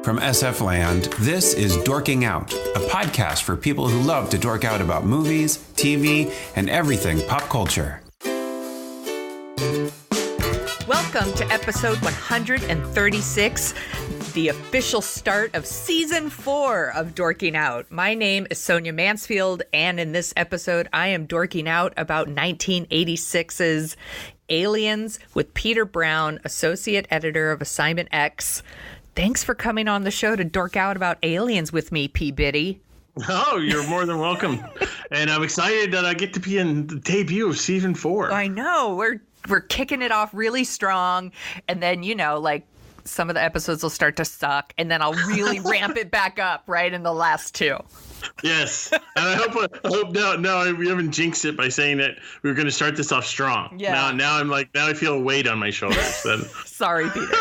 From SF Land, this is Dorking Out, a podcast for people who love to dork out about movies, TV, and everything pop culture. Welcome to episode 136, the official start of season 4 of Dorking Out. My name is Sonia Mansfield, and in this episode, I am dorking out about 1986's Aliens with Peter Brown, associate editor of Assignment X. Thanks for coming on the show to dork out about aliens with me, P. Biddy. Oh, you're more than welcome. And I'm excited that I get to be in the debut of season 4. I know. We're kicking it off really strong. And then, some of the episodes will start to suck. And then I'll really ramp it back up right in the last 2. Yes. And I hope now we haven't jinxed it by saying that we were going to start this off strong. Yeah. Now I feel a weight on my shoulders. Sorry, Peter.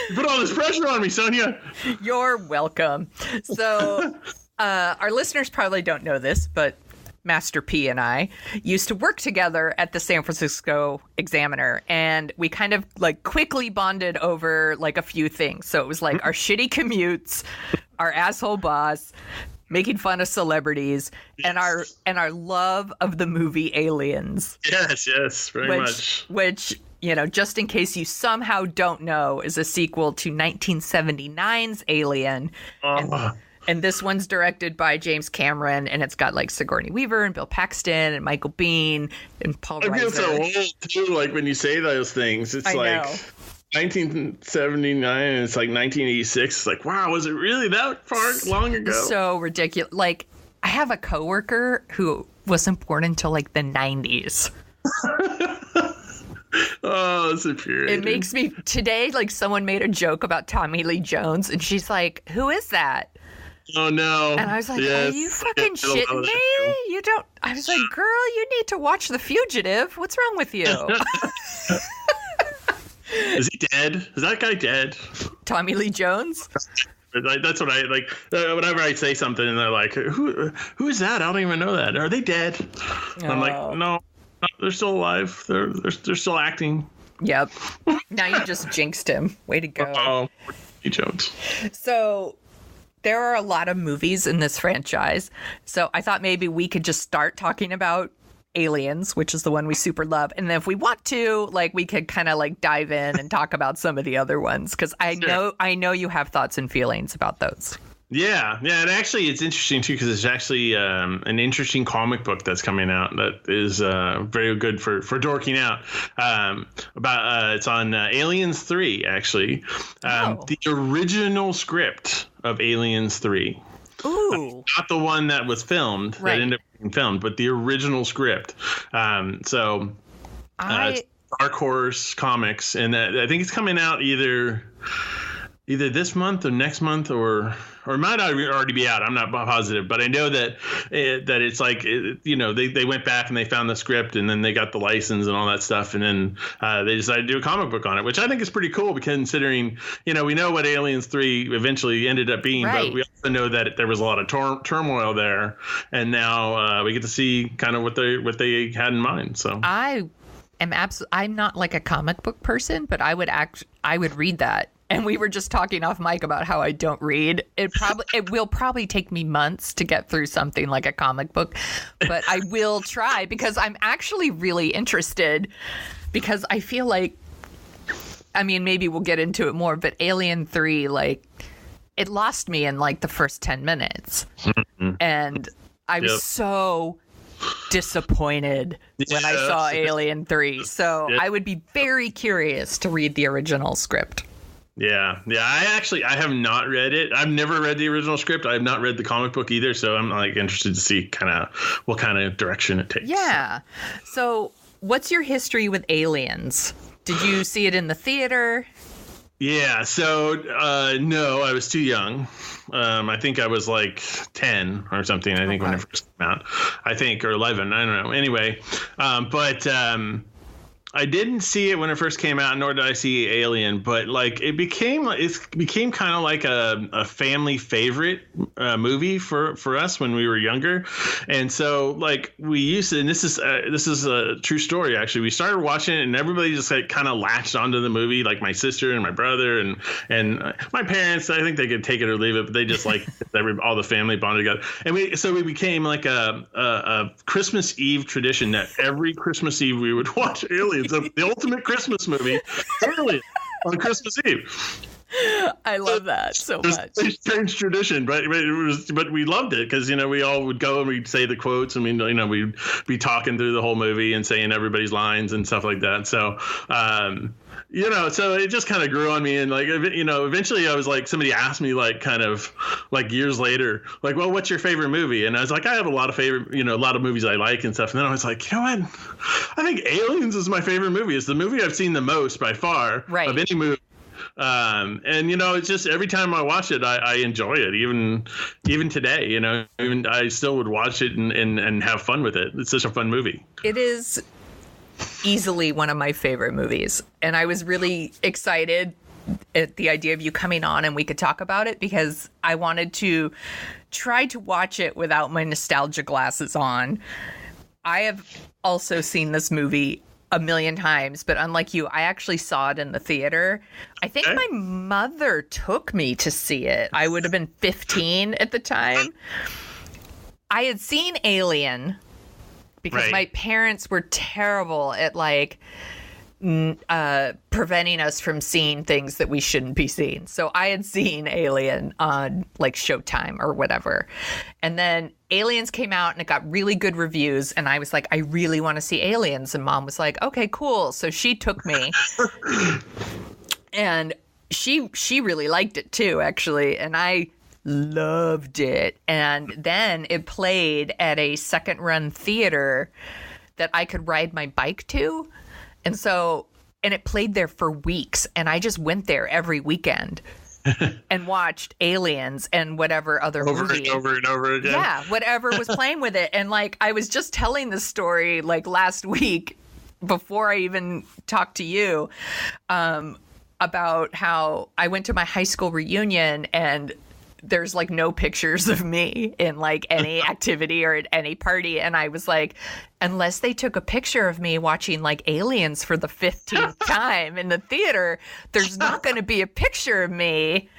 You put all this pressure on me, Sonia. You're welcome. So our listeners probably don't know this, but Master P and I used to work together at the San Francisco Examiner, and we kind of quickly bonded over a few things. So it was our shitty commutes, our asshole boss, making fun of celebrities, yes, and our love of the movie Aliens. Yes, very much. Which, just in case you somehow don't know, is a sequel to 1979's Alien. And this one's directed by James Cameron, and it's got Sigourney Weaver and Bill Paxton and Michael Biehn and Paul Reiser. I feel so old too, when you say those things. It's 1979 and it's 1986. It's wow, was it really that far long ago? So ridiculous. I have a coworker who wasn't born until the 90s. Oh, that's infuriating. It makes me today. Someone made a joke about Tommy Lee Jones, and she's like, "Who is that?" Oh no! And I was like, yes. Are you fucking shitting me? You don't. I was like, girl, you need to watch The Fugitive. What's wrong with you? Is he dead? Is that guy dead? Tommy Lee Jones? That's what I like. Whenever I say something and they're like, who is that? I don't even know that. Are they dead? I'm like, no, they're still alive. They're still acting. Yep. Now you just jinxed him. Way to go. Oh, he jokes. So there are a lot of movies in this franchise. So I thought maybe we could just start talking about Aliens, which is the one we super love. And then if we want to, we could kind of dive in and talk about some of the other ones. Because I know you have thoughts and feelings about those. Yeah. And actually it's interesting too, because it's actually an interesting comic book that's coming out that is very good for dorking out. It's on Aliens 3, actually. The original script of Aliens 3. Ooh. Not the one that was filmed, right, that ended up being filmed, but the original script. It's Dark Horse Comics, and I think it's coming out either this month or next month, or it might already be out. I'm not positive, but I know that it's they went back and they found the script, and then they got the license and all that stuff, and then they decided to do a comic book on it, which I think is pretty cool, considering we know what Aliens 3 eventually ended up being, right, but we also know that there was a lot of turmoil there, and now we get to see kind of what they had in mind. So I'm not a comic book person, but I would read that. And we were just talking off mic about how I don't read. It will probably take me months to get through something like a comic book, but I will try, because I'm actually really interested, because I feel maybe we'll get into it more, but Alien 3, it lost me in the first 10 minutes. And I was so disappointed when I saw Alien 3. So I would be very curious to read the original script. Yeah. I have not read it. I've never read the original script. I have not read the comic book either. So I'm interested to see kind of what kind of direction it takes. Yeah. So what's your history with Aliens? Did you see it in the theater? Yeah. So no, I was too young. I think I was 10 or something. I think when it first came out, or 11. I don't know. Anyway, but I didn't see it when it first came out, nor did I see Alien, but like it became kind of like a family favorite movie for us when we were younger, and so like we used to. And this is a true story actually. We started watching it, and everybody just like kind of latched onto the movie, like my sister and my brother and my parents. I think they could take it or leave it, but they just like all the family bonded together, and we became like a Christmas Eve tradition that every Christmas Eve we would watch Alien. The ultimate Christmas movie early on Christmas Eve. I love that so much. It's a strange tradition, but we loved it because we all would go and we'd say the quotes and we'd be talking through the whole movie and saying everybody's lines and stuff like that. So so it just kind of grew on me, and like eventually I was like, somebody asked me like kind of like years later, like, well, what's your favorite movie? And I was like, I have a lot of a lot of movies I like and stuff. And then I was like, you know what? I think Aliens is my favorite movie. It's the movie I've seen the most by far of any movie. And it's just every time I watch it, I enjoy it. Even today, even I still would watch it and have fun with it. It's such a fun movie. It is easily one of my favorite movies, and I was really excited at the idea of you coming on and we could talk about it, because I wanted to try to watch it without my nostalgia glasses on. I have also seen this movie a million times, but unlike you, I actually saw it in the theater. I think my mother took me to see it. I would have been 15 at the time. I had seen Alien because my parents were terrible at like preventing us from seeing things that we shouldn't be seeing. So I had seen Alien on like Showtime or whatever. And then Aliens came out and it got really good reviews. And I was like, I really want to see Aliens. And Mom was like, okay, cool. So she took me and she really liked it too, actually. And I loved it. And then it played at a second run theater that I could ride my bike to. And it played there for weeks, and I just went there every weekend and watched Aliens and whatever other movie. Over and over again. Yeah, whatever was playing with it. And like, I was just telling this story like last week before I even talked to you about how I went to my high school reunion and there's like no pictures of me in like any activity or at any party. And I was like, unless they took a picture of me watching like Aliens for the 15th time in the theater, there's not going to be a picture of me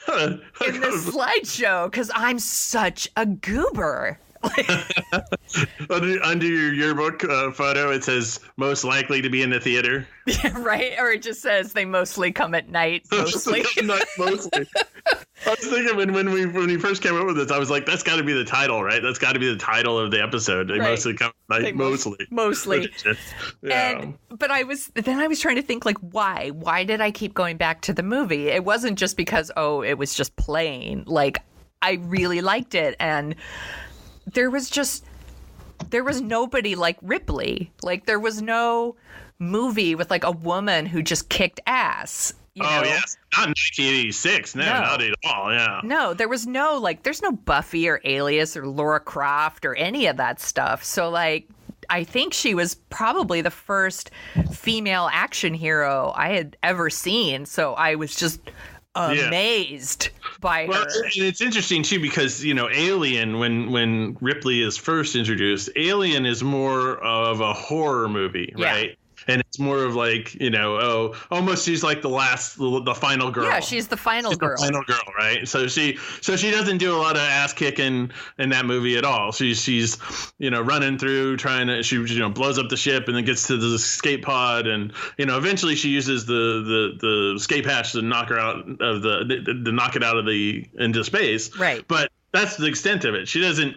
in this slideshow because I'm such a goober. Under your yearbook photo, it says most likely to be in the theater. Yeah, right? Or it just says they mostly come at night. Mostly. Mostly. I was thinking when we first came up with this, I was like, that's got to be the title, right? That's got to be the title of the episode. They mostly come at night. Mostly. Yeah. But I was trying to think like, why? Why did I keep going back to the movie? It wasn't just because, it was just playing. Like, I really liked it. And there was nobody like Ripley. Like, there was no movie with like a woman who just kicked ass. Yes. Not in 1986. No, not at all. Yeah. No, there's no Buffy or Alias or Laura Croft or any of that stuff. So like, I think she was probably the first female action hero I had ever seen. So I was just amazed by her. And it's interesting too because Alien, when Ripley is first introduced, Alien is more of a horror movie, right? And it's more of like, almost she's like the final girl. Yeah, she's the final girl. The final girl, right? So she doesn't do a lot of ass kicking in that movie at all. She's running through she blows up the ship and then gets to the escape pod and eventually she uses the escape hatch to knock her out of to knock it out of into space. Right. But that's the extent of it. She doesn't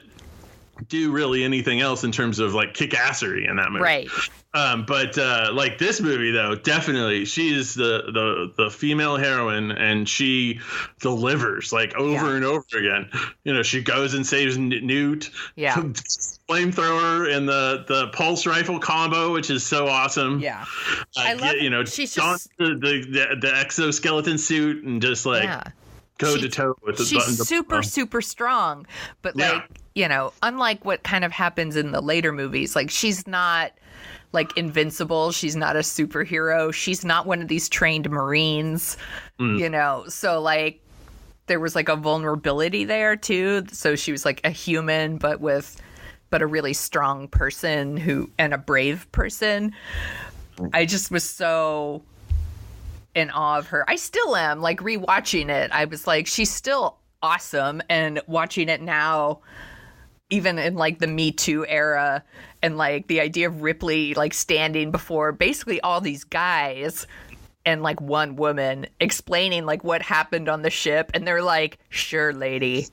do really anything else in terms of like kick-assery in that movie. Right. But like this movie though, definitely she's the female heroine and she delivers like over and over again. She goes and saves Newt. Yeah. Flamethrower and the pulse rifle combo, which is so awesome. Yeah. I love she's just the exoskeleton suit and just like go to toe with the button. She's super strong, but like, unlike what kind of happens in the later movies, like she's not like invincible. She's not a superhero. She's not one of these trained Marines, you know? So like there was like a vulnerability there too. So she was like a human, but a really strong person and a brave person. I just was so in awe of her. I still am, like rewatching it. I was like, she's still awesome. And watching it now, even in like the Me Too era, and like the idea of Ripley like standing before basically all these guys and like one woman explaining like what happened on the ship, and they're like, sure, lady.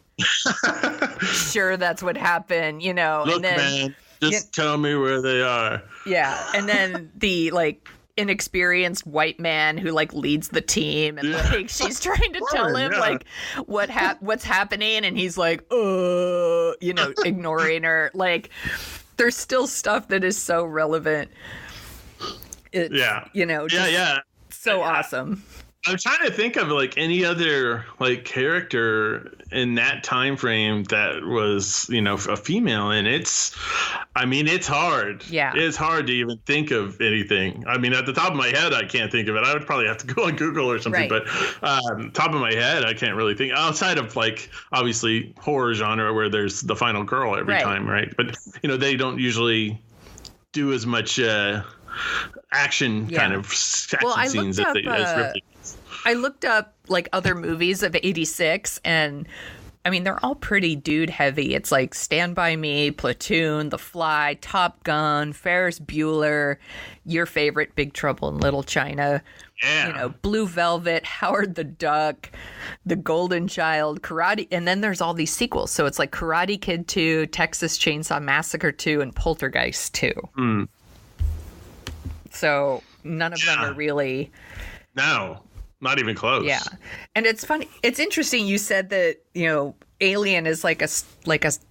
Sure, that's what happened, you know. Look, and then, man, just tell me where they are. Yeah, and then the like inexperienced white man who like leads the team, and like she's trying to tell him like what's happening, and he's like, you know, ignoring her. Like, there's still stuff that is so relevant. It's, you know, just so awesome. I'm trying to think of like any other like character in that time frame that was, you know, a female, and it's hard. Yeah, it's hard to even think of anything. I mean, at the top of my head, I can't think of it. I would probably have to go on Google or something. Right. But top of my head, I can't really think outside of like obviously horror genre where there's the final girl every time, right? But you know, they don't usually do as much action kind of action scenes as Ripley. I looked up like other movies of '86, and I mean, they're all pretty dude heavy. It's like Stand By Me, Platoon, The Fly, Top Gun, Ferris Bueller, your favorite, Big Trouble in Little China, you know, Blue Velvet, Howard the Duck, The Golden Child, Karate, and then there's all these sequels. So it's like Karate Kid 2, Texas Chainsaw Massacre 2, and Poltergeist 2. So none of them are really... No. Not even close. Yeah. And it's funny. It's interesting. You said that, you know, Alien is like a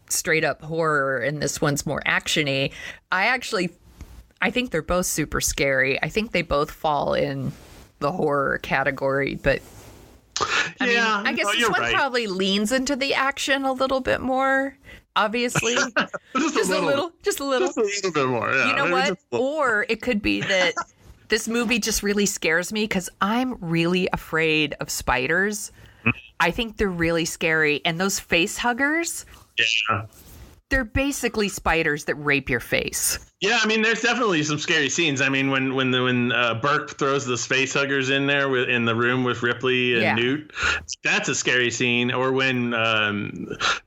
straight up horror and this one's more actiony. I think they're both super scary. I think they both fall in the horror category, but I mean, I guess this one probably leans into the action a little bit more, obviously. just a little bit more. Yeah. You know what? Or it could be that this movie just really scares me because I'm really afraid of spiders. I think they're really scary. And those face huggers, they're basically spiders that rape your face. Yeah, I mean, there's definitely some scary scenes. I mean, when Burke throws the face huggers in there in the room with Ripley and Newt, that's a scary scene. Or when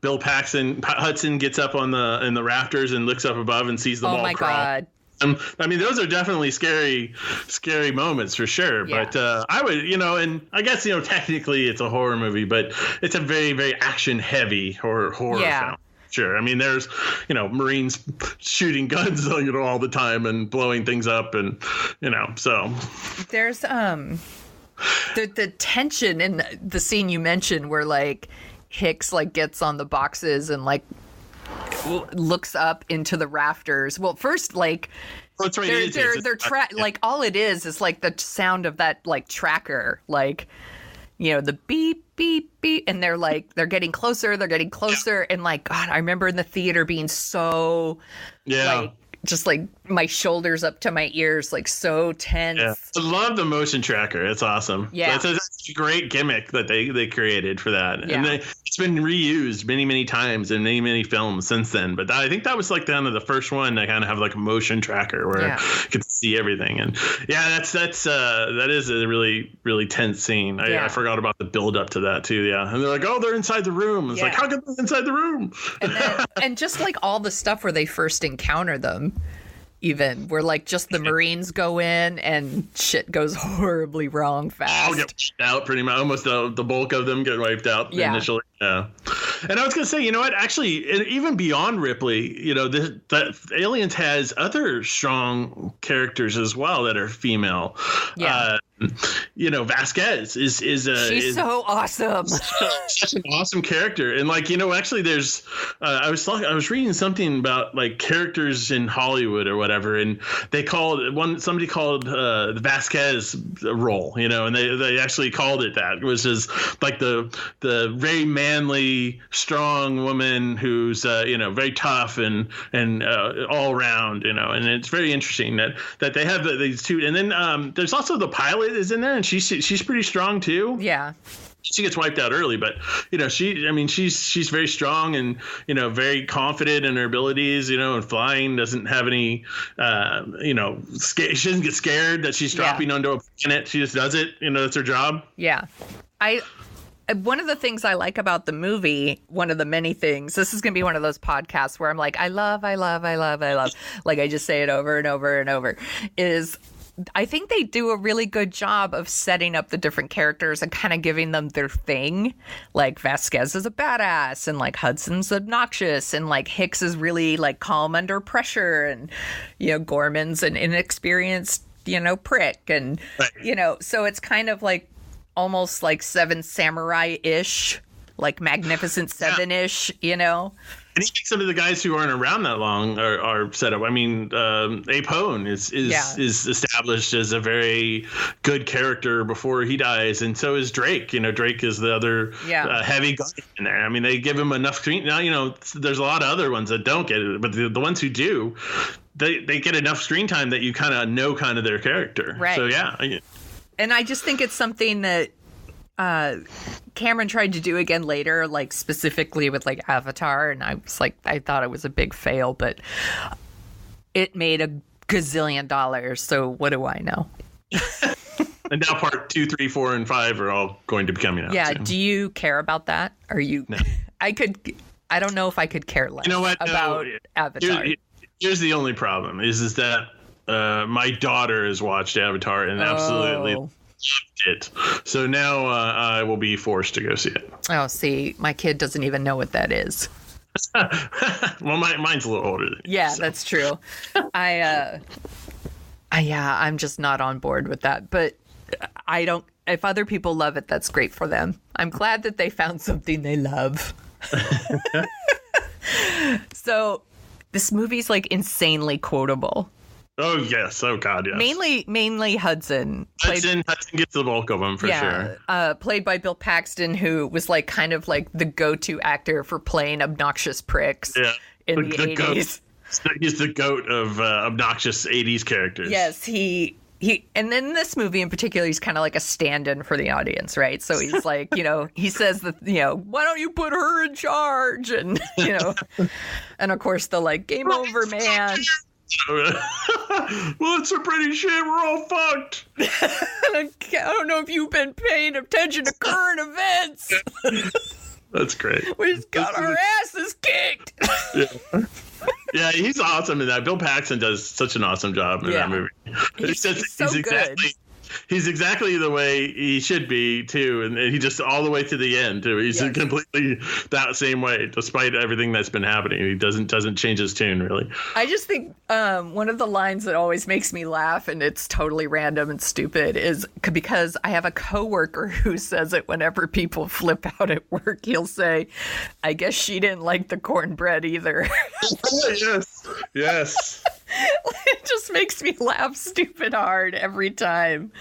Bill Hudson gets up in the rafters and looks up above and sees the ball crawl. Oh my God. I mean, those are definitely scary moments for sure. Yeah. But I would, you know, and I guess, you know, technically it's a horror movie, but it's a very, very action heavy horror film. Sure. I mean, there's, you know, Marines shooting guns, you know, all the time and blowing things up and, you know, so. There's the tension in the scene you mentioned where like Hicks like gets on the boxes and like looks up into the rafters. Well, first, like, they're like all it is like the sound of that like tracker, like, you know, the beep beep beep, and they're getting closer, and like, God, I remember in the theater being so like just like my shoulders up to my ears, like so tense. Yeah. I love the motion tracker. It's awesome. Yeah. It's a great gimmick that they created for that. Yeah. And it's been reused many, many times in many, many films since then. But I think that was like kind of the first one to kind of have like a motion tracker where you could see everything. And that is a really, really tense scene. I forgot about the build up to that too. Yeah. And they're like, oh, they're inside the room. It's like, how come they're inside the room? And just like all the stuff where they first encounter them, even where like just the Marines go in and shit goes horribly wrong fast. Get wiped out pretty much. Almost the bulk of them get wiped out initially. Yeah. And I was gonna say, you know what? Actually, even beyond Ripley, you know, the Aliens has other strong characters as well that are female. Yeah. Vasquez she's so awesome. Such an awesome character. And actually there's I was reading something about like characters in Hollywood or whatever, and somebody called the Vasquez role, and they actually called it that, which is like the very manly, strong woman who's very tough and all around, and it's very interesting that they have these two. And then there's also the pilot is in there, and she's pretty strong too. Yeah. She gets wiped out early, but she's very strong and very confident in her abilities, and flying, doesn't have any she doesn't get scared that she's dropping onto a planet. She just does it, that's her job. Yeah. One of the things I like about the movie, one of the many things, this is going to be one of those podcasts where I'm like, I love, like I just say it over and over and over, is I think they do a really good job of setting up the different characters and kind of giving them their thing. Like Vasquez is a badass, and like Hudson's obnoxious, and like Hicks is really like calm under pressure, and Gorman's an inexperienced prick, and right. So it's kind of like almost like Seven Samurai-ish, like Magnificent Seven-ish, And even some of the guys who aren't around that long are set up. I mean, Abe Hone is established as a very good character before he dies, and so is Drake. Drake is the other heavy guy in there. I mean, they give him enough screen. Now, there's a lot of other ones that don't get it, but the ones who do, they get enough screen time that you kind of know their character. Right. So, yeah. And I just think it's something that Cameron tried to do again later, like specifically with like Avatar, and I was like, I thought it was a big fail, but it made a gazillion dollars, so what do I know? And now part 2, 3, 4, and 5 are all going to be coming out. Yeah, soon. Do you care about that? Are you? No. I don't know if I could care less about Avatar. Here's the only problem is that my daughter has watched Avatar and absolutely loved it. So now I will be forced to go see it. Oh, see, my kid doesn't even know what that is. Well, mine's a little older than you. Yeah, so. That's true. I'm just not on board with that. But I don't. If other people love it, that's great for them. I'm glad that they found something they love. So this movie's like insanely quotable. Oh yes! Oh god, yes. Mainly Hudson. Hudson gets the bulk of them for sure. Played by Bill Paxton, who was like kind of like the go-to actor for playing obnoxious pricks in the 80s. He's the goat of obnoxious 80s characters. Yes, he and then in this movie in particular, he's kind of like a stand-in for the audience, right? So he's like, he says that, why don't you put her in charge? And and of course the like game over, man. Well, it's a pretty shit. We're all fucked. I don't know if you've been paying attention to current events. That's great. We just got our asses kicked. Yeah, he's awesome in that. Bill Paxton does such an awesome job in that movie. He's so good. He's exactly the way he should be too, and he just all the way to the end too. He's completely that same way, despite everything that's been happening. He doesn't change his tune really. I just think one of the lines that always makes me laugh, and it's totally random and stupid, is because I have a coworker who says it whenever people flip out at work. He'll say, "I guess she didn't like the cornbread either." Yes. It just makes me laugh stupid hard every time.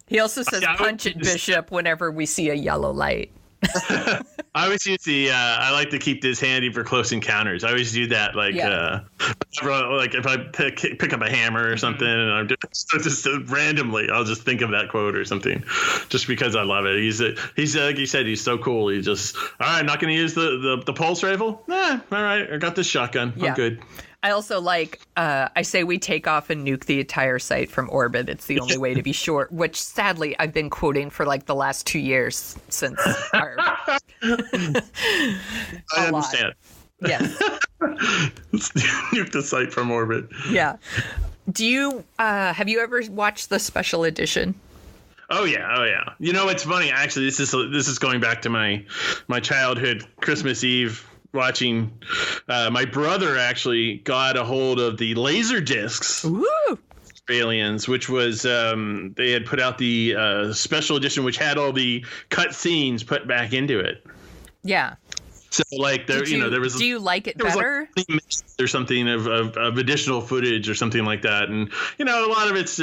He also says punch it, Bishop, whenever we see a yellow light. I always use I like to keep this handy for close encounters. I always do that, like if I pick up a hammer or something, and I'm just randomly, I'll just think of that quote or something, just because I love it. He's like you said, he's so cool. He just, all right, I'm not going to use the pulse rifle. All right, I got this shotgun. I'm good. I also like, I say we take off and nuke the entire site from orbit. It's the only way to be sure, which sadly I've been quoting for like the last 2 years since our... I understand. Yes. Let's nuke the site from orbit. Yeah. Do you, have you ever watched the special edition? Oh yeah. It's funny, actually, this is going back to my childhood Christmas Eve watching. My brother actually got a hold of the laser discs. Ooh. Aliens, which was they had put out the special edition, which had all the cut scenes put back into it. Yeah. So like there, there was. Do you like it better? There's something of additional footage or something like that, and a lot of it's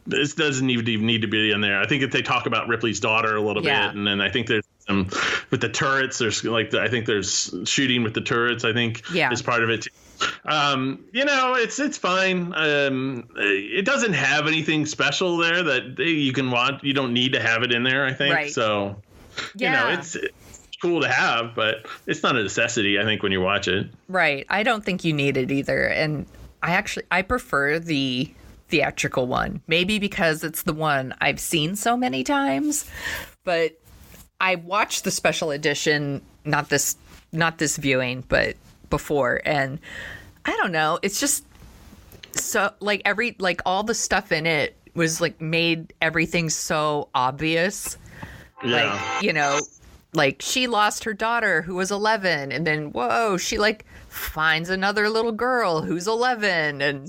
this doesn't even need to be in there. I think if they talk about Ripley's daughter a little bit, and then I think there's some with the turrets. There's I think there's shooting with the turrets. I think is part of it too. It's fine. It doesn't have anything special there that you can watch. You don't need to have it in there, I think. Right. So, it's cool to have, but it's not a necessity, I think, when you watch it. Right. I don't think you need it either. And I prefer the theatrical one, maybe because it's the one I've seen so many times, but I watched the special edition, not this viewing, but before, and I don't know, it's just so all the stuff in it was made everything so obvious. Like she lost her daughter who was 11, and then whoa, she finds another little girl who's 11, and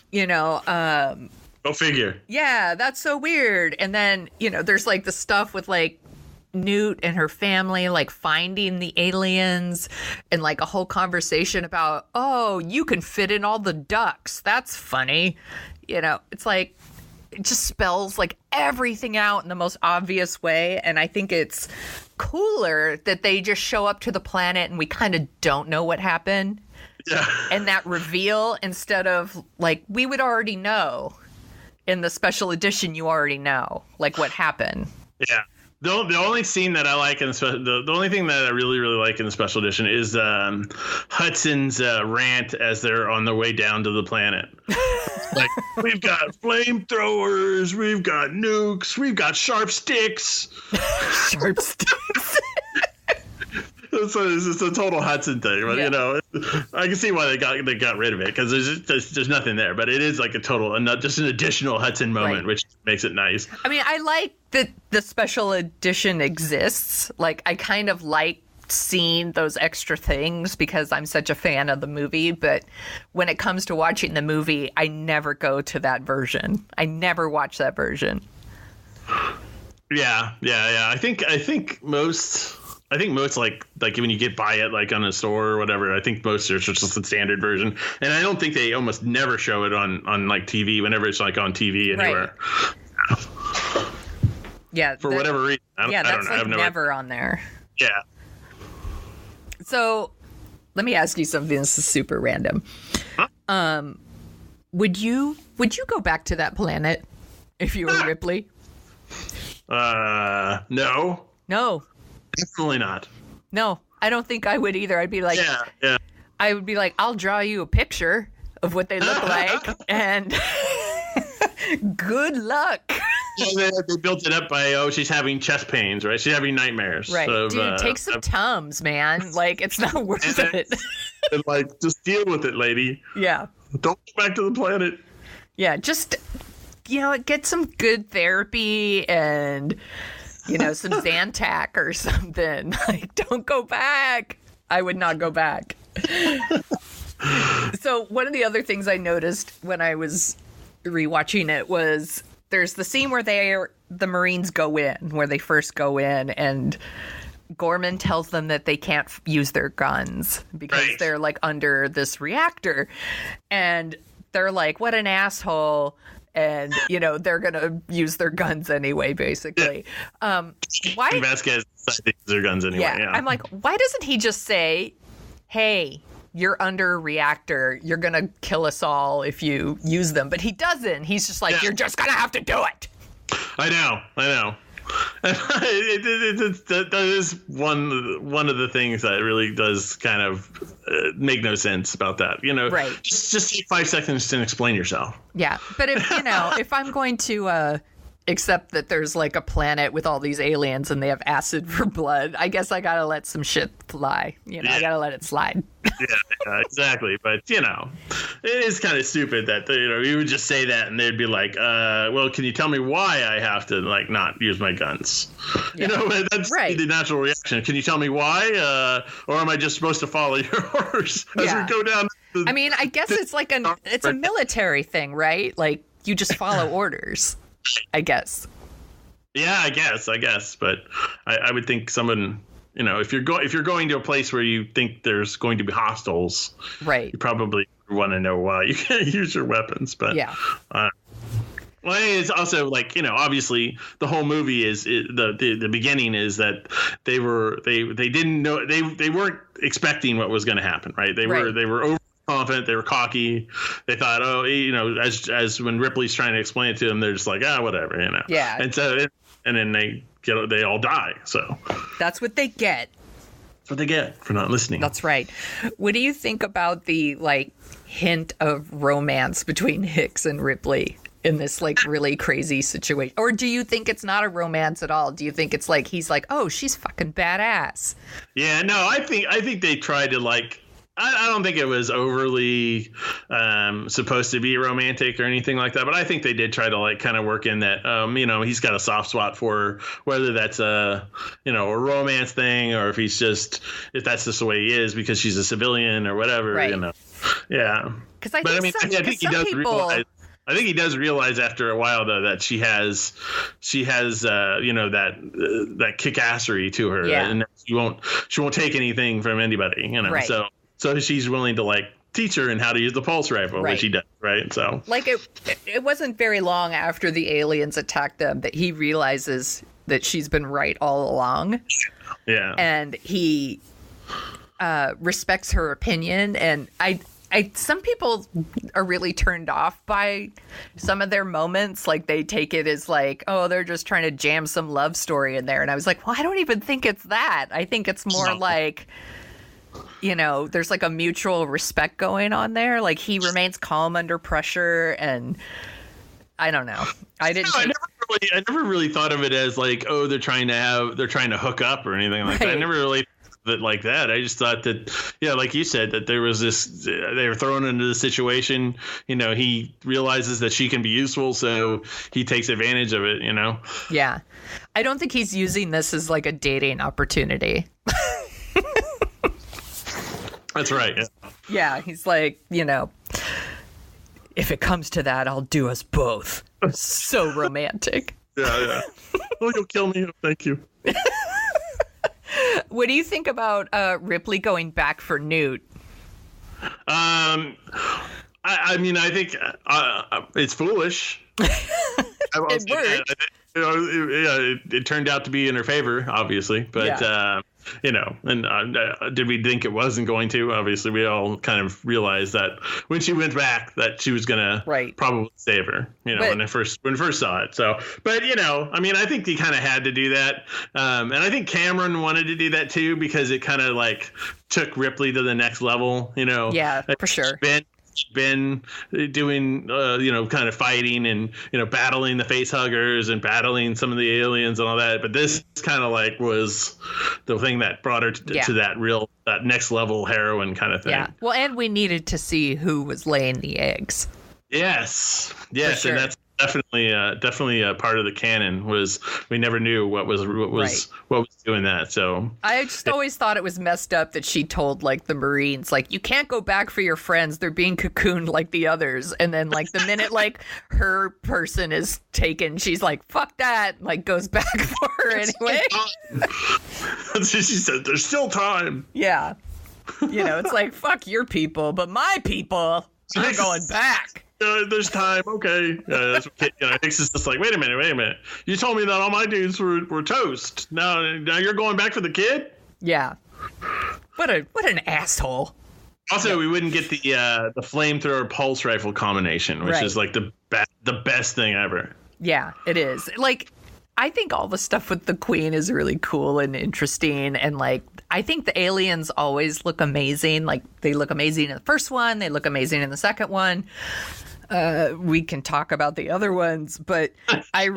go figure. Yeah, that's so weird. And then there's the stuff with Newt and her family finding the aliens, and a whole conversation about, oh, you can fit in all the ducks. That's funny. It's it just spells everything out in the most obvious way. And I think it's cooler that they just show up to the planet and we kind of don't know what happened. Yeah. And that reveal, instead of we would already know in the special edition, you already know what happened. Yeah. The only scene that I like in the only thing that I really, really like in the special edition is Hudson's rant as they're on their way down to the planet. We've got flamethrowers, we've got nukes, we've got sharp sticks. Sharp sticks. So it's a total Hudson thing, but I can see why they got rid of it, because there's nothing there, but it is a total, just an additional Hudson moment, which makes it nice. I mean, I like that the special edition exists. I kind of like seeing those extra things because I'm such a fan of the movie, but when it comes to watching the movie, I never go to that version. I never watch that version. Yeah. I think most when you get by it on a store or whatever, I think most are just the standard version, and I don't think they almost never show it on TV whenever it's on TV anywhere. Right. Yeah, for whatever reason. I have no never on there. Yeah. So let me ask you something. This is super random. Huh? Would you go back to that planet if you were Ripley? No. No. Definitely not. No, I don't think I would either. I'd be like, yeah. I would be like, I'll draw you a picture of what they look like, and good luck. Yeah, they built it up by, she's having chest pains, right? She's having nightmares. Right. Dude, take some Tums, man. It's not worth it. And just deal with it, lady. Yeah. Don't go back to the planet. Yeah, just, get some good therapy and... some Zantac or something. Don't go back. I would not go back. So one of the other things I noticed when I was rewatching it was there's the scene where the Marines go in, where they first go in, and Gorman tells them that they can't use their guns because they're under this reactor. And they're like, what an asshole. And, they're going to use their guns anyway, basically. Why? Vasquez decided to use their guns anyway. Yeah. I'm like, why doesn't he just say, hey, you're under a reactor. You're going to kill us all if you use them. But he doesn't. He's just like, you're just going to have to do it. I know. That is one of the things that really does kind of make no sense about that. Right. Just take 5 seconds to explain yourself. Yeah, but if I'm going to accept that there's a planet with all these aliens and they have acid for blood, I guess I gotta let some shit fly. I gotta let it slide. Yeah, exactly. But it is kind of stupid that you would just say that and they'd be like, well, can you tell me why I have to not use my guns? Yeah. That's the natural reaction. Can you tell me why, or am I just supposed to follow your orders as we go down I mean, I guess it's like it's a military thing, right? Like you just follow orders, I guess. Yeah, I guess. But I would think someone, if you're going to a place where you think there's going to be hostiles, right? You probably want to know why you can't use your weapons. But yeah. Well, it's also like, obviously the whole movie is the beginning is that they didn't know, they weren't expecting what was going to happen, right? They were overconfident, they were cocky. They thought, as when Ripley's trying to explain it to them, they're just like, whatever, Yeah. And so and then they all die. So that's what they get. That's what they get for not listening. That's right. What do you think about the hint of romance between Hicks and Ripley in this really crazy situation? Or do you think it's not a romance at all? Do you think it's he's like, oh, she's fucking badass? Yeah, no, I think they tried to I don't think it was overly supposed to be romantic or anything like that, but I think they did try to kind of work in that he's got a soft spot for her, whether that's a romance thing or if that's just the way he is because she's a civilian or whatever, right. Yeah. Because I think he does realize. I think he does realize after a while though that she has that kickassery to her, and she won't take anything from anybody, right. So she's willing to teach her and how to use the pulse rifle, right. which he does, right? So it wasn't very long after the aliens attacked them that he realizes that she's been right all along. Yeah. And he respects her opinion, and some people are really turned off by some of their moments. They take it as oh, they're just trying to jam some love story in there. And I was like, well, I don't even think it's that. I think it's more there's a mutual respect going on there. He remains calm under pressure, and I don't know. I never really thought of it as oh, they're trying to hook up or anything like that. I never really thought like that. I just thought that, like you said, that there was they were thrown into the situation. He realizes that she can be useful, so he takes advantage of it. Yeah, I don't think he's using this as a dating opportunity. That's right. Yeah, he's if it comes to that, I'll do us both. So romantic. Yeah. Oh, you'll kill me. Thank you. What do you think about Ripley going back for Newt? I mean, I think it's foolish. It worked. It turned out to be in her favor, obviously, but did we think it wasn't going to? Obviously, we all kind of realized that when she went back, that she was gonna probably save her. When we first saw it. So, but I mean, I think he kind of had to do that, and I think Cameron wanted to do that too because it kind of took Ripley to the next level. Yeah, for sure. Been doing kind of fighting and battling the face huggers and battling some of the aliens and all that, but this kind of was the thing that brought her to that next level heroine kind of thing. Yeah, well, and we needed to see who was laying the eggs. Yes, sure. And that's definitely a part of the canon. Was we never knew what was doing that. So I just always thought it was messed up that she told the Marines you can't go back for your friends, they're being cocooned like the others, and then the minute her person is taken, she's fuck that, goes back for her anyway. She said there's still time. Yeah, it's fuck your people, but my people, I'm going back. There's time, okay. That's what Hicks is just wait a minute. You told me that all my dudes were toast. Now you're going back for the kid? Yeah. What an asshole. Also, we wouldn't get the flamethrower pulse rifle combination, which is the best thing ever. Yeah, it is. I think all the stuff with the Queen is really cool and interesting, and I think the aliens always look amazing. They look amazing in the first one, they look amazing in the second one. We can talk about the other ones, but I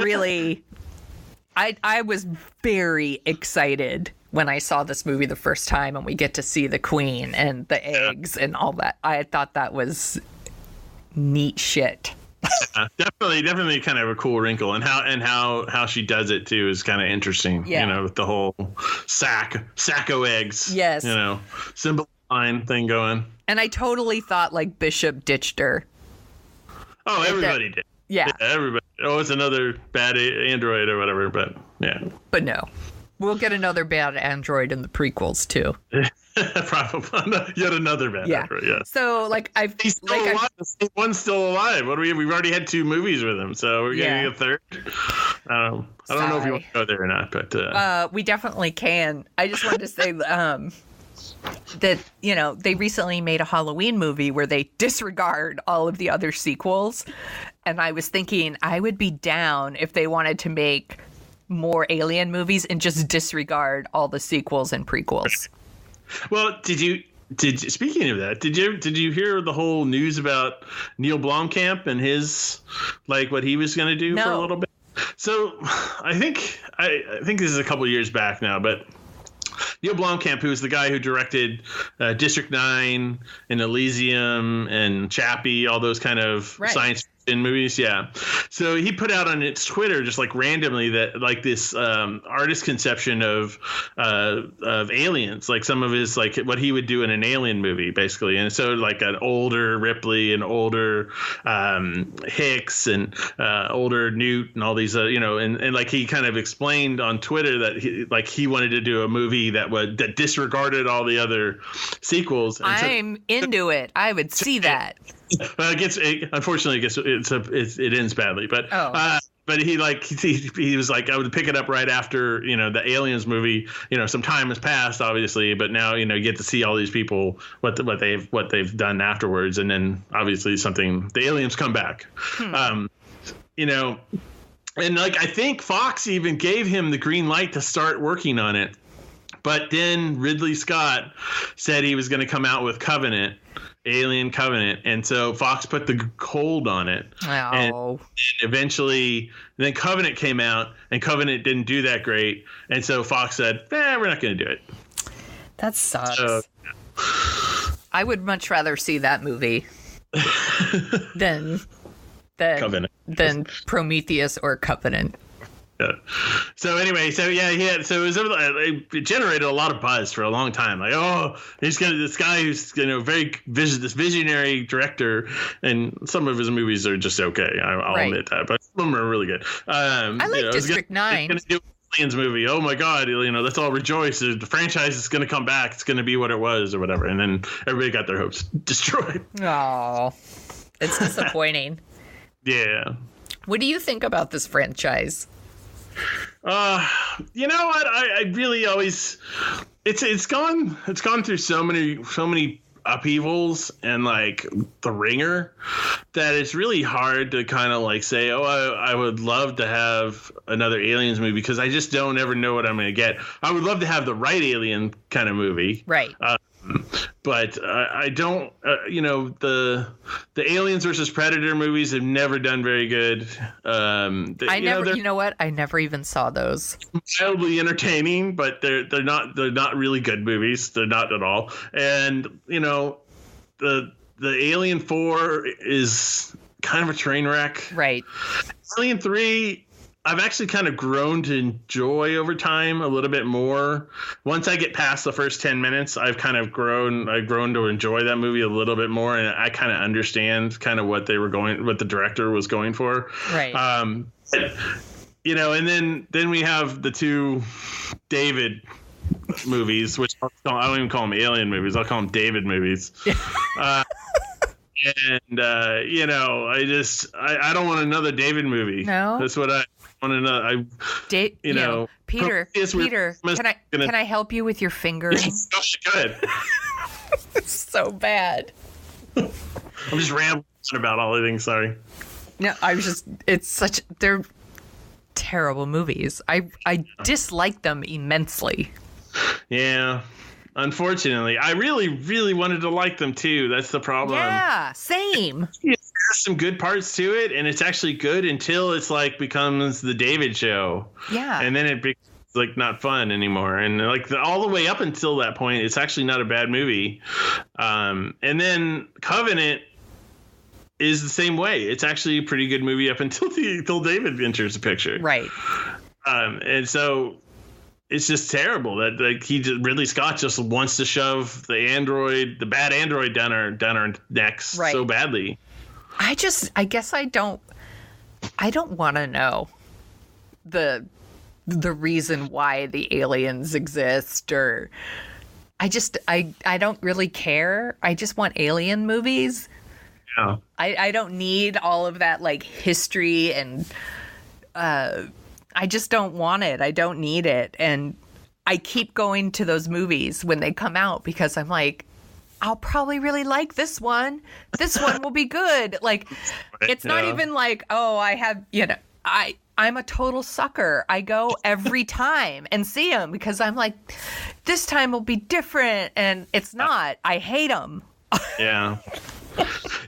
was very excited when I saw this movie the first time and we get to see the Queen and the eggs and all that. I thought that was neat shit. Definitely kind of a cool wrinkle, and how she does it too is kind of interesting. With the whole sack of eggs. Yes. line thing going. And I totally thought like Bishop ditched her. Oh, everybody did. Yeah, everybody. Oh, it's another bad android or whatever. But yeah. But no, we'll get another bad android in the prequels too. Probably yet another bad android. Yeah. So like he's still alive. The one's still alive. What do we've already had 2 movies with him, so we're getting a third. I don't know if you want to go there or not, but we definitely can. I just wanted to say that they recently made a Halloween movie where they disregard all of the other sequels, and I was thinking I would be down if they wanted to make more Alien movies and just disregard all the sequels and prequels. Well, speaking of that, did you hear the whole news about Neil Blomkamp and his what he was going to do for a little bit? So I think this is a couple of years back now, but Neil Blomkamp, who is the guy who directed District 9 and Elysium and Chappie, all those kind of science fiction movies. Yeah. So he put out on its Twitter just randomly that this artist conception of aliens, some of his what he would do in an alien movie, basically. And so an older Ripley and older Hicks and older Newt and all these and he kind of explained on Twitter that he wanted to do a movie that disregarded all the other sequels. And I'm into it. I would see that. Well, unfortunately, it ends badly. But but he was like, I would pick it up right after the Aliens movie. Some time has passed, obviously, but now you get to see all these people what they've done afterwards, and then obviously the aliens come back. And I think Fox even gave him the green light to start working on it, but then Ridley Scott said he was going to come out with Alien Covenant, and so Fox put the hold on it. And eventually then Covenant came out, and Covenant didn't do that great, and so Fox said, we're not going to do it. That sucks. I would much rather see that movie than Covenant, than Prometheus or Covenant. Yeah. So anyway, so it generated a lot of buzz for a long time. This guy who's this visionary director, and some of his movies are just okay. I'll admit that, but some of them are really good. I like District 9. He's gonna do Aliens movie. Oh my God, let's all rejoice. The franchise is going to come back. It's going to be what it was or whatever. And then everybody got their hopes destroyed. Oh, it's disappointing. Yeah. What do you think about this franchise? You know what? I really always it's gone through so many upheavals and the ringer that it's really hard to kind of say, I would love to have another Aliens movie, because I just don't ever know what I'm going to get. I would love to have the right Alien kind of movie. Right. But I don't, the Aliens versus Predator movies have never done very good. I never even saw those. Mildly entertaining, but they're not really good movies. They're not at all. And the Alien 4 is kind of a train wreck. Right. Alien 3, I've actually kind of grown to enjoy over time a little bit more. Once I get past the first 10 minutes, I've grown to enjoy that movie a little bit more, and I kind of understand kind of what the director was going for. Right. And then we have the 2 David movies, which I don't even call them Alien movies. I'll call them David movies. And I don't want another David movie. No, that's what I want to know. Peter, can I help you with your fingering? Yes, go ahead. It's so bad. I'm just rambling about all the things. Sorry. No, they're terrible movies. I dislike them immensely. Yeah. Unfortunately, I really, really wanted to like them too. That's the problem. Yeah, same. There's some good parts to it, and it's actually good until it's becomes the David show. Yeah. And then it becomes not fun anymore. And all the way up until that point, it's actually not a bad movie. And then Covenant is the same way. It's actually a pretty good movie up until David enters the picture. Right. And so it's just terrible that Ridley Scott just wants to shove the bad android down our necks so badly. I guess I don't want to know the reason why the aliens exist, or I don't really care. I just want alien movies. Yeah. I don't need all of that like history, and I just don't want it. I don't need it. And I keep going to those movies when they come out because I'm like, I'll probably really like this one. This one will be good. Like, it's not even like, oh, I have, I'm a total sucker. I go every time and see them because I'm like, this time will be different. And it's not. I hate them. Yeah.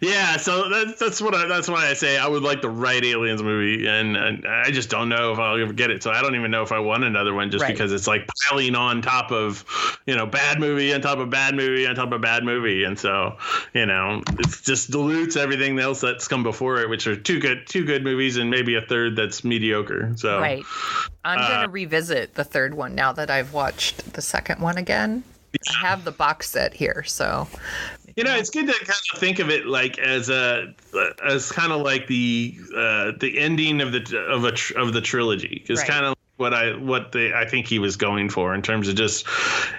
Yeah, so that's why I say I would like the right Aliens movie, and I just don't know if I'll ever get it. So I don't even know if I want another one, just because it's like piling on top of, bad movie on top of bad movie on top of bad movie, and so it just dilutes everything else that's come before it, which are two good movies and maybe a third that's mediocre. So I'm gonna revisit the third one now that I've watched the second one again. I have the box set here, so. It's good to kind of think of it like as kind of like the ending of the trilogy, is kind of what I think he was going for in terms of just,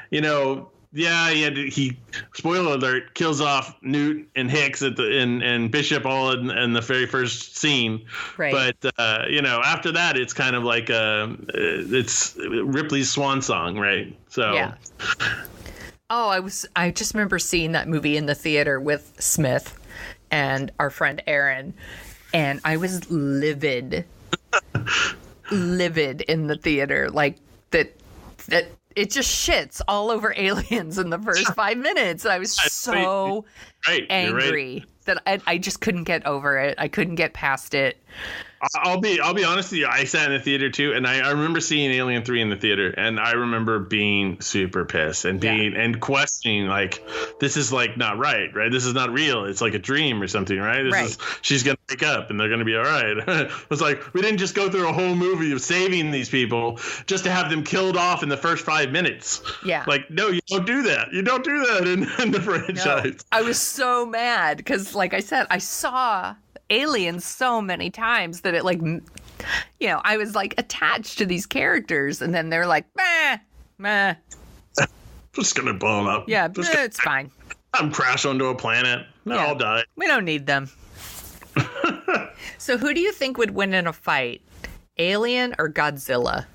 he spoiler alert, kills off Newt and Hicks and Bishop all in the very first scene. Right. But after that, it's kind of like it's Ripley's swan song, right? So. Yeah. Oh, I just remember seeing that movie in the theater with Smith and our friend Aaron, and I was livid in the theater, like that it just shits all over aliens in the first 5 minutes. I was so angry that I just couldn't get over it. I couldn't get past it. I'll be honest with you. I sat in the theater too, and I remember seeing Alien 3 in the theater, and I remember being super pissed and and questioning, like, this is like not right? This is not real. It's like a dream or something, right? She's gonna wake up and they're gonna be all right. It's like we didn't just go through a whole movie of saving these people just to have them killed off in the first 5 minutes. Yeah. Like, no, you don't do that. You don't do that in the franchise. No. I was so mad because, like I said, I saw Aliens so many times that it I was like attached to these characters, and then they're like, meh. Just gonna blow them up. Yeah, it's fine. I'm crash onto a planet. They'll all die. We don't need them. So who do you think would win in a fight? Alien or Godzilla?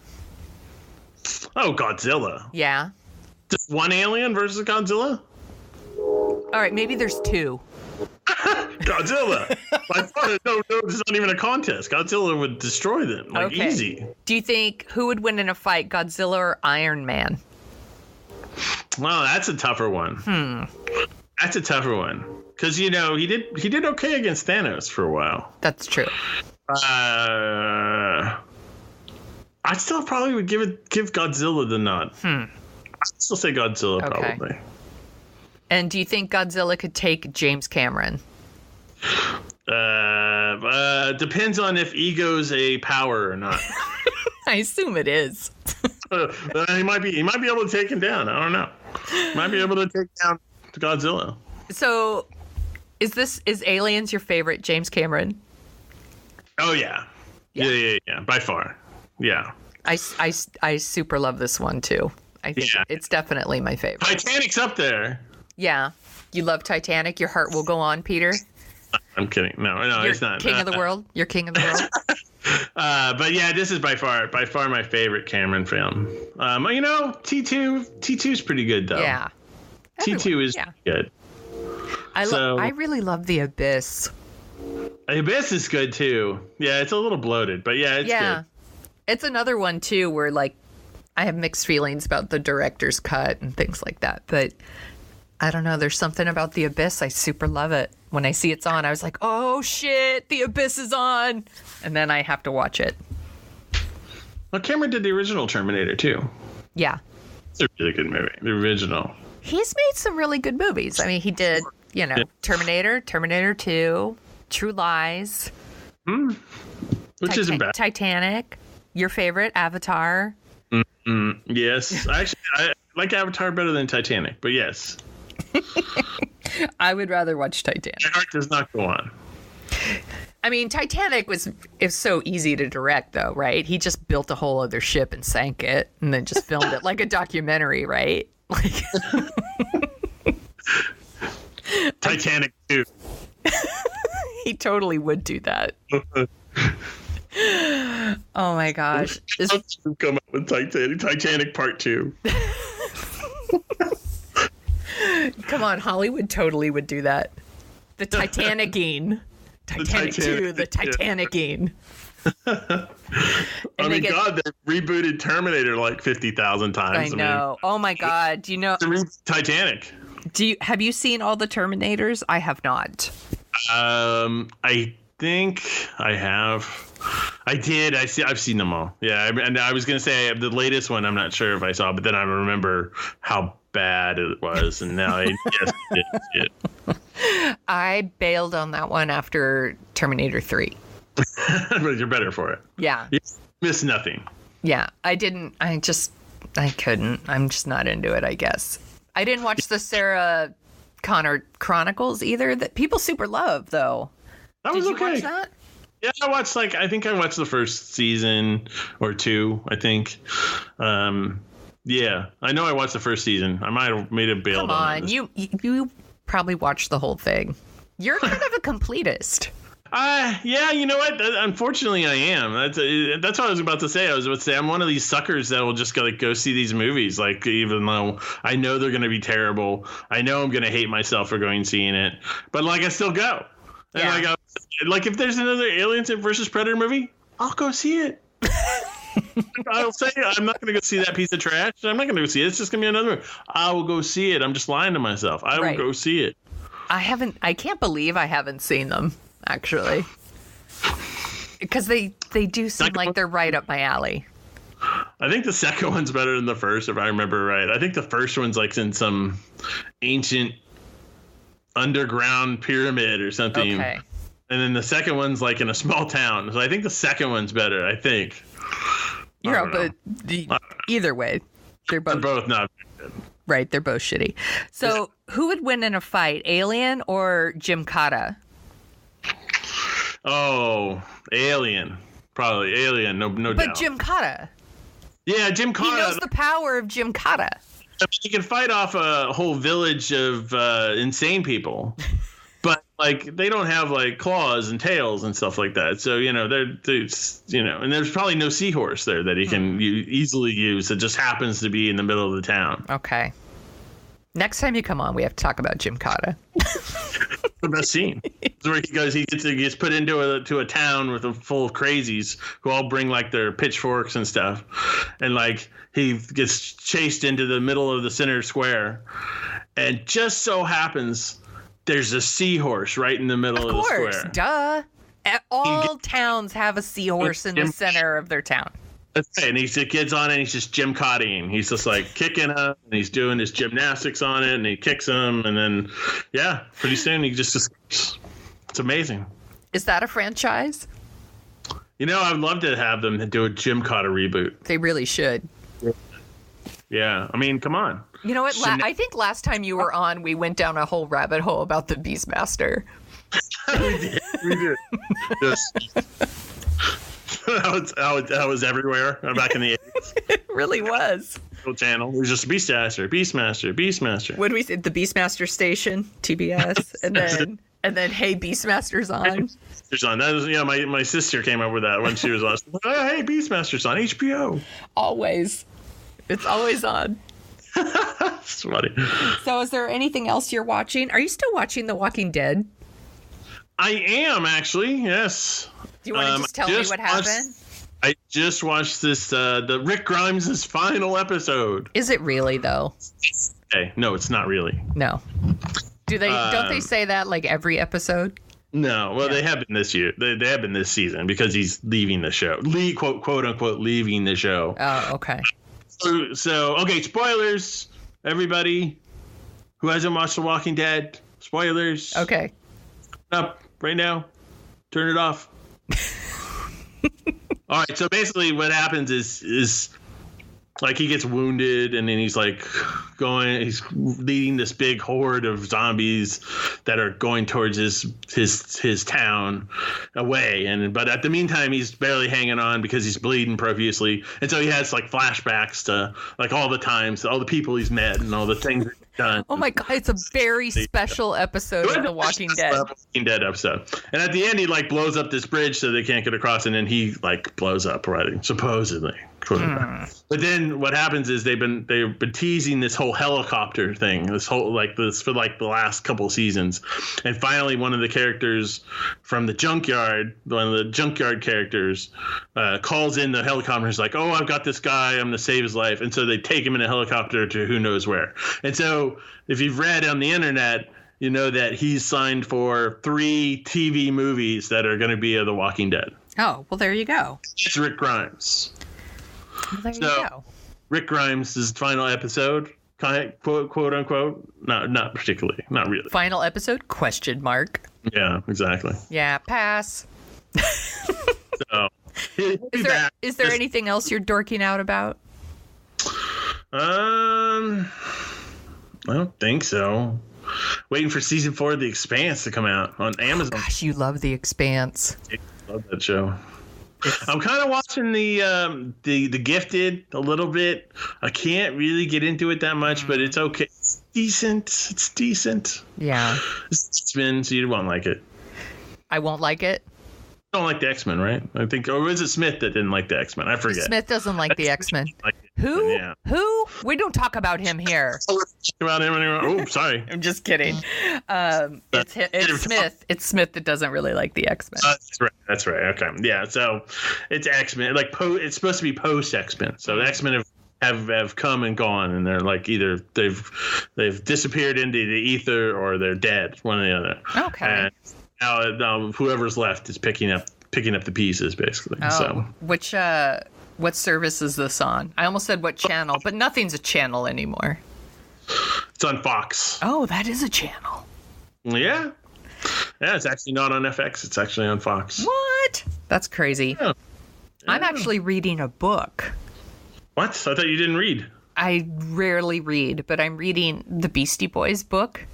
Oh, Godzilla. Yeah. Just one alien versus Godzilla? All right, maybe there's two. Godzilla. By far, no, it's not even a contest. Godzilla would destroy them, easy. Do you think who would win in a fight, Godzilla or Iron Man? Well, that's a tougher one. That's a tougher one because he did okay against Thanos for a while. That's true. I still probably would give Godzilla the nod. I'd still say Godzilla probably. And do you think Godzilla could take James Cameron? Depends on if ego's a power or not. I assume it is. He might be able to take him down. I don't know. Might be able to take down Godzilla. So, is Aliens your favorite James Cameron? Oh yeah. By far. Yeah. I super love this one too. I think it's definitely my favorite. Titanic's up there. Yeah. You love Titanic? Your heart will go on, Peter? I'm kidding. No, it's not. King of the world? You're king of the world? But yeah, this is by far my favorite Cameron film. T2's pretty good though. Yeah. T2 is good. I really love The Abyss. The Abyss is good too. Yeah, it's a little bloated, but it's good. It's another one too where I have mixed feelings about the director's cut and things like that, but I don't know. There's something about The Abyss. I super love it. When I see it's on, I was like, oh, shit, The Abyss is on. And then I have to watch it. Well, Cameron did the original Terminator, too. Yeah. It's a really good movie. The original. He's made some really good movies. I mean, he did, Terminator, Terminator 2, True Lies. Which isn't bad. Titanic. Your favorite, Avatar. Yes. Actually, I like Avatar better than Titanic, but yes. I would rather watch Titanic. My heart does not go on. I mean, Titanic is so easy to direct, though, right? He just built a whole other ship and sank it, and then just filmed it like a documentary, right? Like Titanic 2. He totally would do that. Oh my gosh! Come up with Titanic Part 2. Come on, Hollywood totally would do that. The Titanicine. Titanic 2, the Titanicine. I mean, God, they rebooted Terminator like 50,000 times. I know. Oh my God. Do you know Titanic? Have you seen all the Terminators? I have not. I think I have. I did. I've seen them all. Yeah, and I was gonna say the latest one. I'm not sure if I saw, but then I remember how bad it was, and now I yes, it. I bailed on that one after Terminator 3. But you're better for it. Yeah. You miss nothing. Yeah, I couldn't. I'm just not into it, I guess. I didn't watch the Sarah Connor Chronicles either, that people super love, though. That was okay. Did you watch that? Yeah, I think I watched the first season or two, I think. Yeah, I know I watched the first season. I might have made a bail. Come on, you probably watched the whole thing. You're kind of a completist. Yeah, you know what? Unfortunately, I am. That's what I was about to say. I was about to say I'm one of these suckers that will just go see these movies, like even though I know they're going to be terrible. I know I'm going to hate myself for going and seeing it, but like I still go. And yeah. Like if there's another Aliens versus Predator movie, I'll go see it. I'll say I'm not going to go see that piece of trash. I'm not going to go see it. It's just going to be another movie. I will go see it. I'm just lying to myself. I will go see it. I can't believe I haven't seen them, actually. Because they do seem like they're right up my alley. I think the second one's better than the first, if I remember right. I think the first one's like in some ancient underground pyramid or something. Okay. And then the second one's like in a small town. So I think the second one's better, I think. But either way, they're both not good. Right, they're both shitty. So who would win in a fight, Alien or Jim Cotta? Oh, Alien. Probably Alien, no doubt. But Jim Cotta. Yeah, Jim Cotta. He knows the power of Jim Cotta. I mean, he can fight off a whole village of insane people. But like they don't have like claws and tails and stuff like that. So, and there's probably no seahorse there that he can easily use. It just happens to be in the middle of the town. Okay. Next time you come on, we have to talk about Jim Cotta. The best scene. It's where he gets put into a town full of crazies who all bring like their pitchforks and stuff. And like he gets chased into the middle of the center square. And just so happens there's a seahorse right in the middle of the square. Of course, duh. All towns have a seahorse in the center of their town. That's right. And he gets on it and he's just Jim Cotting. He's just like kicking him and he's doing his gymnastics on it and he kicks him. And then, yeah, pretty soon he just it's amazing. Is that a franchise? I'd love to have them do a Jim Cotta reboot. They really should. Yeah. I mean, come on. You know what? I think last time you were on, we went down a whole rabbit hole about the Beastmaster. We did. Yes. That was everywhere back in the 80s. It really was. Channel. It was just Beastmaster. What did we say? The Beastmaster Station, TBS, and then Hey, Beastmaster's on. That was my sister came up with that when she was on. Oh, hey, Beastmaster's on HBO. Always. It's always on. It's funny. So is there anything else you're watching? Are you still watching The Walking Dead? I am, actually, yes. Do you want to just tell me what happened? I just watched this, the Rick Grimes' final episode. Is it really, though? Okay. No, it's not really. No. Don't they say that like every episode? No. Well, they have been this year. They have been this season because he's leaving the show. Quote unquote, leaving the show. Oh, okay. So, okay, spoilers, everybody who hasn't watched The Walking Dead. Spoilers. Okay. Up right now. Turn it off. All right, so basically what happens is like he gets wounded, and then he's like he's leading this big horde of zombies that are going towards his town away. But at the meantime, he's barely hanging on because he's bleeding profusely. And so he has like flashbacks to like all the times, all the people he's met and all the things that he's done. Oh my God, it's a very special episode of The Walking Dead. Walking Dead episode. And at the end, he like blows up this bridge so they can't get across, and then he like blows up, right? Supposedly. But then what happens is they've been teasing this whole helicopter thing, this for like the last couple seasons, and finally one of the characters from the junkyard, one of the junkyard characters, calls in the helicopter. And is like, "Oh, I've got this guy. I'm gonna save his life." And so they take him in a helicopter to who knows where. And so if you've read on the internet, you know that he's signed for 3 TV movies that are going to be of The Walking Dead. Oh, well, there you go. It's Rick Grimes. Well, there you go. Rick Grimes' final episode, quote unquote, not particularly, not really. Final episode? Question mark. Yeah, exactly. Yeah, pass. So, is there anything else you're dorking out about? I don't think so. Waiting for season 4 of The Expanse to come out on Amazon. Oh, gosh, you love The Expanse. I love that show. I'm kind of watching the Gifted a little bit. I can't really get into it that much, but it's okay. It's decent. Yeah. It's been, so you won't like it. I won't like it. You don't like the X-Men, right? I think, or was it Smith that didn't like the X-Men? I forget. Smith doesn't like the X-Men. Who? Yeah. Who? We don't talk about him here. About him anymore. Oh, sorry. I'm just kidding. It's Smith. It's Smith that doesn't really like the X-Men. That's right. Okay. Yeah. So it's X-Men. Like it's supposed to be post X-Men. So the X-Men have come and gone, and they're like either they've disappeared into the ether or they're dead. One or the other. Okay. And now whoever's left is picking up the pieces, basically. Oh, so which what service is this on? I almost said what channel, but nothing's a channel anymore. It's on Fox. Oh, that is a channel. Yeah. Yeah, it's actually not on FX. It's actually on Fox. What? That's crazy. Yeah. I'm actually reading a book. What? I thought you didn't read. I rarely read, but I'm reading the Beastie Boys book.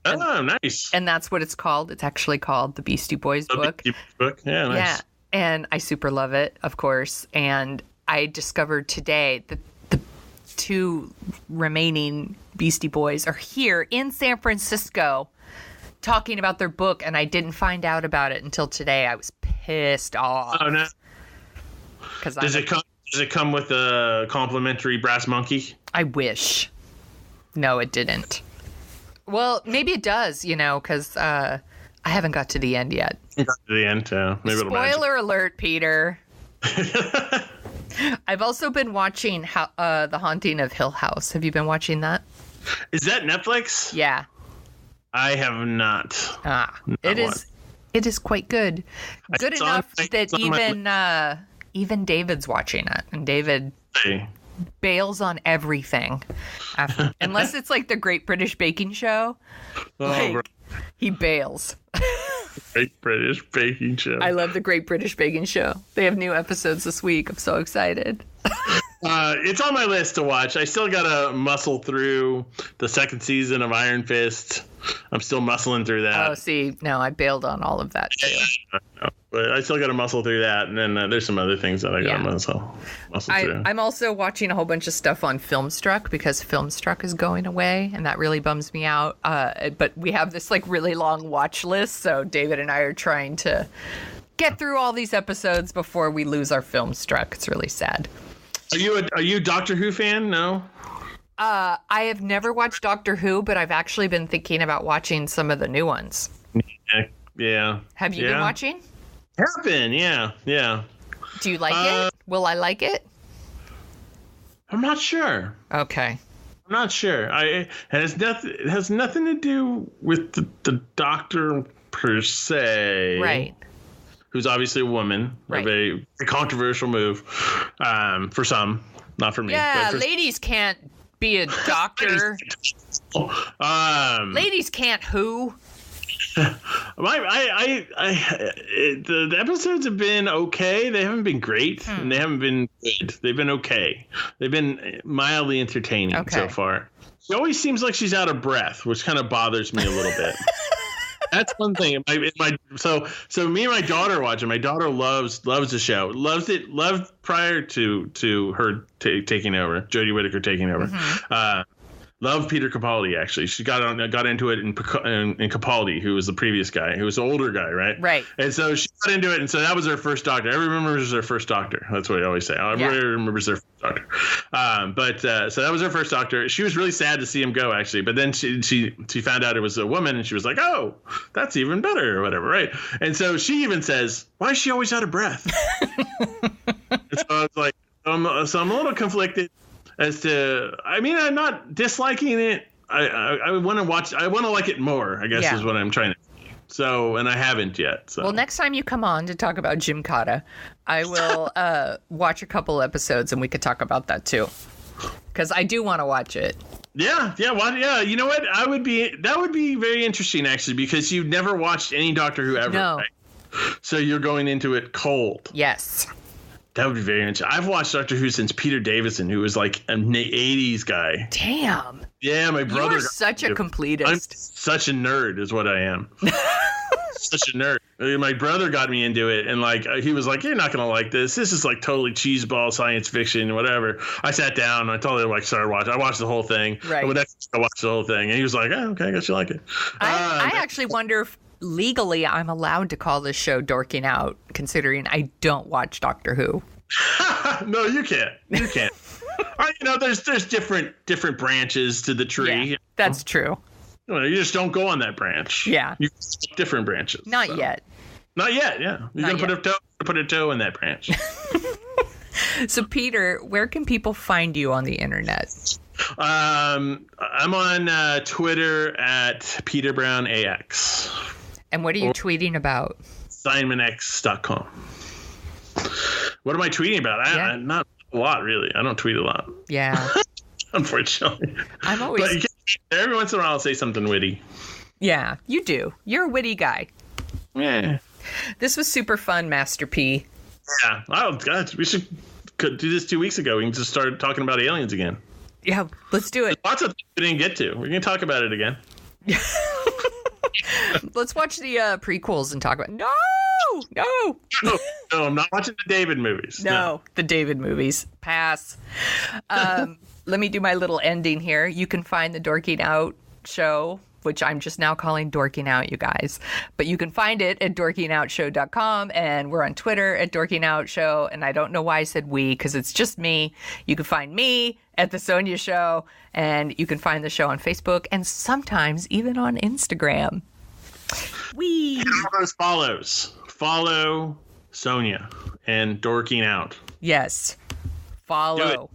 Oh, nice. And that's what it's called. It's actually called the Beastie Boys book. Beastie book. Yeah, nice. Yeah, and I super love it, of course. And I discovered today that the 2 remaining Beastie Boys are here in San Francisco talking about their book, and I didn't find out about it until today. I was pissed off. Oh, no. Does it come with a complimentary brass monkey? I wish. No, it didn't. Well, maybe it does, because I haven't got to the end yet. Got to the end, yeah. Maybe Spoiler alert, Peter. I've also been watching The Haunting of Hill House. Have you been watching that? Is that Netflix? Yeah. I have not. It is quite good. Good enough that even David's watching it, and David bails on everything, unless it's like the Great British Baking Show. He bails. Great British Baking Show. I love the Great British Baking Show. They have new episodes this week. I'm so excited. It's on my list to watch. I still gotta muscle through the 2nd season of Iron Fist. I'm still muscling through that. Oh, see, no, I bailed on all of that too. But I still got to muscle through that, and then there's some other things that I got to muscle through. I'm also watching a whole bunch of stuff on Filmstruck because Filmstruck is going away, and that really bums me out. But we have this like really long watch list, so David and I are trying to get through all these episodes before we lose our Filmstruck. It's really sad. Are you a Doctor Who fan? No. I have never watched Doctor Who, but I've actually been thinking about watching some of the new ones. Yeah. Have you been watching? Have been, yeah. Do you like it? Will I like it? I'm not sure. Okay. I'm not sure. It has nothing to do with the Doctor per se. Right. Who's obviously a woman. Right. A very controversial move for some, not for me. Yeah, ladies can't be a doctor. Ladies can't who? The episodes have been okay. They haven't been great, and they haven't been good. They've been okay. They've been mildly entertaining so far. She always seems like she's out of breath, which kind of bothers me a little bit. That's one thing. So me and my daughter watch it. My daughter loves the show. Loved prior to her taking over, Jodie Whittaker taking over. Loved Peter Capaldi, actually. She got into it in Capaldi, who was the previous guy, who was the older guy, right? Right. And so she got into it, and so that was her first Doctor. Everyone remembers her first Doctor. That's what I always say. Everybody remembers their first Doctor. So that was her first Doctor. She was really sad to see him go, actually. But then she found out it was a woman, and she was like, oh, that's even better, or whatever, right? And so she even says, why is she always out of breath? And so I was like, I'm a little conflicted. As to, I mean, I'm not disliking it. I want to watch. I want to like it more, I guess, is what I'm trying to say. So, and I haven't yet. So. Well, next time you come on to talk about Jim Cotta, I will watch a couple episodes and we could talk about that too. Because I do want to watch it. Yeah. You know what? That would be very interesting, actually, because you've never watched any Doctor Who ever. No. Right? So you're going into it cold. Yes. That would be very interesting. I've watched Doctor Who since Peter Davison, who was like an 80s guy. Damn. Yeah, my brother. You're such a completist. I'm such a nerd is what I am. Such a nerd. My brother got me into it, and like he was like, you're not going to like this. This is like totally cheeseball science fiction, whatever. I sat down, and I told him, like, started watching. I watched the whole thing. Right. I watched the whole thing, and he was like, oh, okay, I guess you like it. I actually wonder if legally I'm allowed to call this show Dorking Out, considering I don't watch Doctor Who. No, you can't. You can't. There's different branches to the tree. Yeah, that's true. You just don't go on that branch. Yeah. You different branches. Not yet. Not yet, yeah. You're going to put a toe in that branch. So, Peter, where can people find you on the internet? I'm on Twitter at PeterBrownAX. And what are you tweeting about? SimonX.com. What am I tweeting about? Not a lot, really. I don't tweet a lot. Yeah. Unfortunately. I'm always... But every once in a while I'll say something witty. Yeah, you do. You're a witty guy. Yeah. This was super fun, Master P. Yeah. Oh, God. We should do this 2 weeks ago. We can just start talking about aliens again. Yeah, let's do it. There's lots of things we didn't get to. We're going to talk about it again. Let's watch the prequels and talk about... No, I'm not watching the David movies. No, the David movies. Pass. Let me do my little ending here. You can find the Dorking Out show, which I'm just now calling Dorking Out, you guys. But you can find it at dorkingoutshow.com, and we're on Twitter at Dorking Out Show. And I don't know why I said we, because it's just me. You can find me at The Sonia Show, and you can find the show on Facebook and sometimes even on Instagram. We. Those follows. Follow Sonia and Dorking Out. Yes. Follow.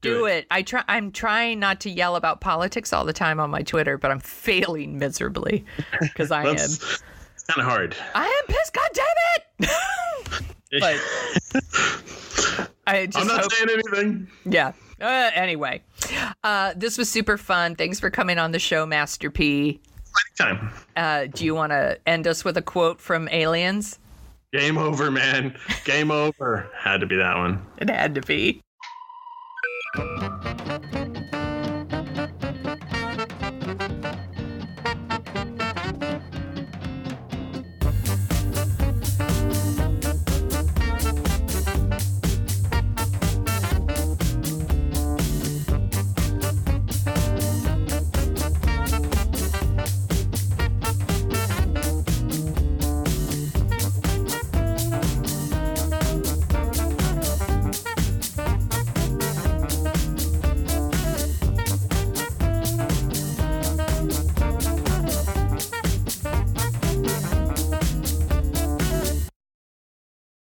Do it. I'm trying not to yell about politics all the time on my Twitter, but I'm failing miserably because I am. It's kind of hard. I am pissed. God damn it! But I'm not saying anything. Yeah. Anyway, this was super fun. Thanks for coming on the show, Master P. Anytime. Do you want to end us with a quote from Aliens? Game over, man. Game over. Had to be that one. It had to be.